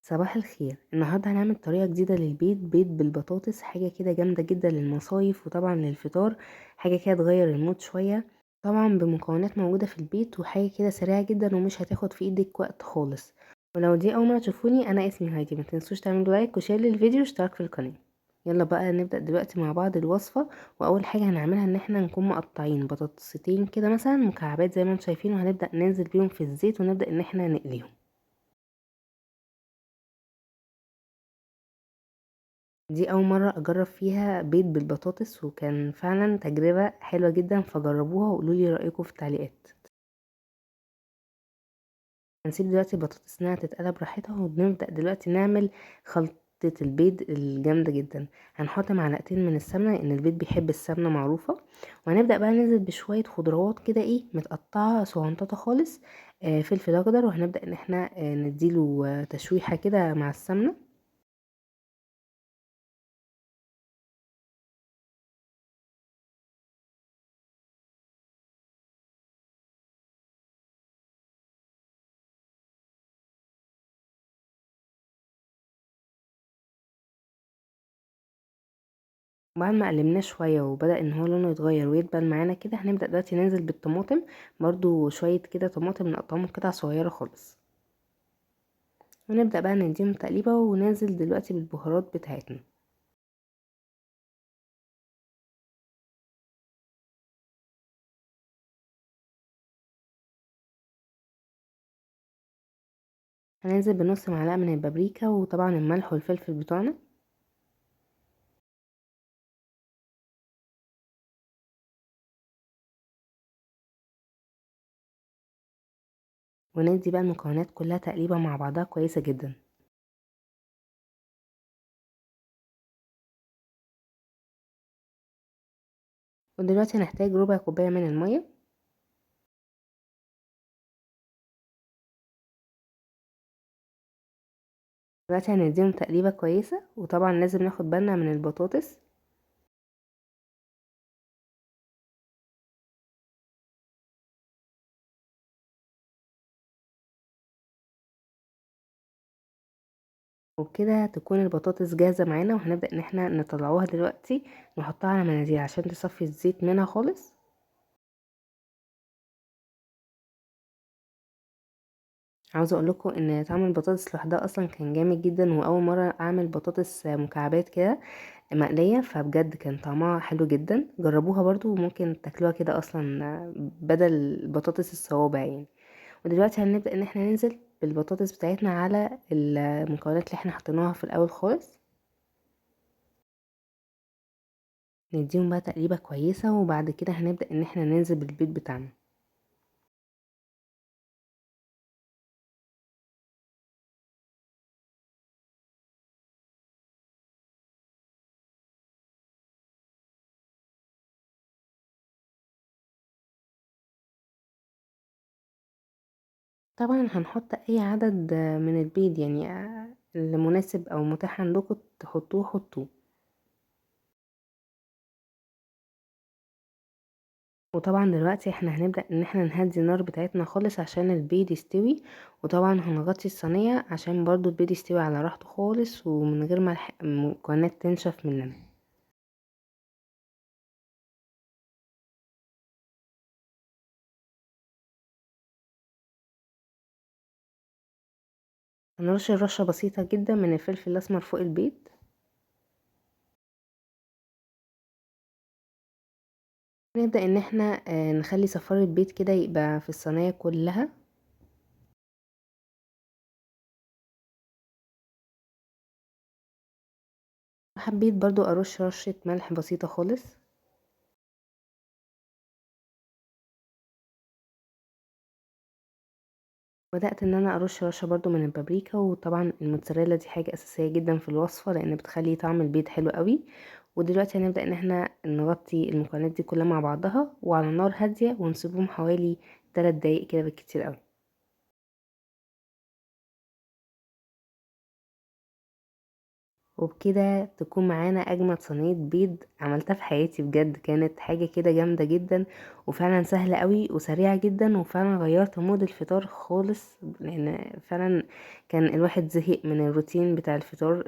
صباح الخير. النهارده هنعمل طريقة جديدة للبيض، بيض بالبطاطس، حاجة كده جامدة جدا للمصايف وطبعا للفطار. حاجة كده تغير المود شوية، طبعا بمكونات موجودة في البيت، وحاجة كده سريعة جدا ومش هتاخد في ايدك وقت خالص. ولو دي اول مرة تشوفوني، انا اسمي هايدي. ما تنسوش تعملوا لايك وشير للفيديو واشتراك في القناة. يلا بقى نبدأ دلوقتي مع بعض الوصفة. واول حاجة هنعملها ان احنا نكون مقطعين بطاطستين كده مثلا مكعبات زي ما انتم شايفين، وهنبدأ ننزل بيهم في الزيت ونبدأ ان احنا نقليهم. دي اول مره اجرب فيها بيض بالبطاطس، وكان فعلا تجربه حلوه جدا، فجربوها وقولوا لي رايكم في التعليقات. هنسيب دلوقتي البطاطس انها تتقلى براحتها، ونبدا دلوقتي نعمل خلطه البيض الجامده جدا. هنحط معلقتين من السمنه لان البيض بيحب السمنه معروفه. وهنبدا بقى ننزل بشويه خضروات كده متقطعه صغنططه خالص. فلفل اخضر، وهنبدا ان احنا نديله تشويحه كده مع السمنه. بعد ما قلبناه شويه وبدأ ان هو لونه يتغير ويدبل معانا كده، هنبدأ دلوقتي ننزل بالطماطم. برضو شويه كده طماطم نقطعهم قطع صغيره خالص. ونبدأ بقى نديهم تقليبه، وننزل دلوقتي بالبهارات بتاعتنا. هننزل بنص معلقه من البابريكا، وطبعا الملح والفلفل بتوعنا. وندي بقى المكونات كلها تقليبه مع بعضها كويسه جدا. ودلوقتي هنحتاج ربع كوبايه من الميه. دلوقتي هنديهم تقليبه كويسه، وطبعا لازم ناخد بالنا من البطاطس. وبكده تكون البطاطس جاهزة معانا، وهنبدأ ان احنا نطلعوها دلوقتي. نحطها على مناديل عشان تصفي الزيت منها خالص. عاوزة اقول لكم ان طعم البطاطس لوحدها اصلا كان جامد جدا، واول مرة اعمل بطاطس مكعبات كده مقلية، فبجد كان طعمها حلو جدا. جربوها برضو، وممكن تاكلوها كده اصلا بدل بطاطس الصوابع يعني. ودلوقتي هنبدأ ان احنا ننزل بالبطاطس بتاعتنا على المكونات اللي احنا حطيناها في الاول خالص. نديهم بقى تقليبة كويسة، وبعد كده هنبدأ ان احنا ننزل بالبيض بتاعنا. طبعا هنحط اي عدد من البيض، يعني اللي مناسب او متاح عندكم تحطوه حطوه. وطبعا دلوقتي احنا هنبدأ ان احنا نهدي النار بتاعتنا خالص عشان البيض يستوي. وطبعا هنغطي الصينية عشان برضو البيض يستوي على راحته خالص، ومن غير ما المكونات تنشف مننا. هنرش رشة بسيطة جدا من الفلفل الاسمر فوق البيض. نبدأ ان احنا نخلي صفار البيض كده يبقى في الصينية كلها. حبيت برضو ارش رشة ملح بسيطة خالص. بدأت ان انا ارش رشة برضو من البابريكا، وطبعا الموتزاريلا دي حاجة اساسية جدا في الوصفة لان بتخلي طعم البيض حلو قوي. ودلوقتي هنبدأ ان احنا نغطي المكونات دي كلها مع بعضها وعلى نار هادية، ونسيبهم حوالي 3 دقايق كده بالكتير قوي. وبكده تكون معانا اجمد صينيه بيض عملتها في حياتي بجد. كانت حاجه كده جامده جدا وفعلا سهله قوي وسريعه جدا، وفعلا غيرت مود الفطار خالص، لان فعلا كان الواحد زهق من الروتين بتاع الفطار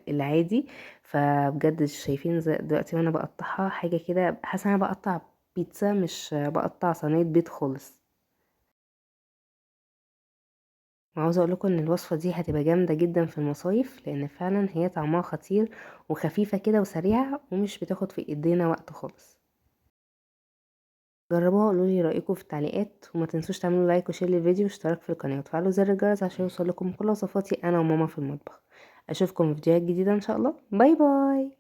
العادي. فبجد شايفين دلوقتي وانا بقطعها حاجه كده، حاسه انا بقطع بيتزا مش بقطع صينيه بيض خالص. وعاوزة اقول لكم ان الوصفة دي هتبقى جامدة جدا في المصايف، لان فعلا هي طعمها خطير وخفيفة كده وسريعة ومش بتاخد في ايدينا وقت خالص. جربوها وقولوا لي رايكم في التعليقات، وما تنسوش تعملوا لايك وشير للفيديو واشتراك في القناة وتفعلوا زر الجرس عشان يوصلكم كل وصفاتي انا وماما في المطبخ. اشوفكم في فيديوهات جديدة ان شاء الله. باي باي.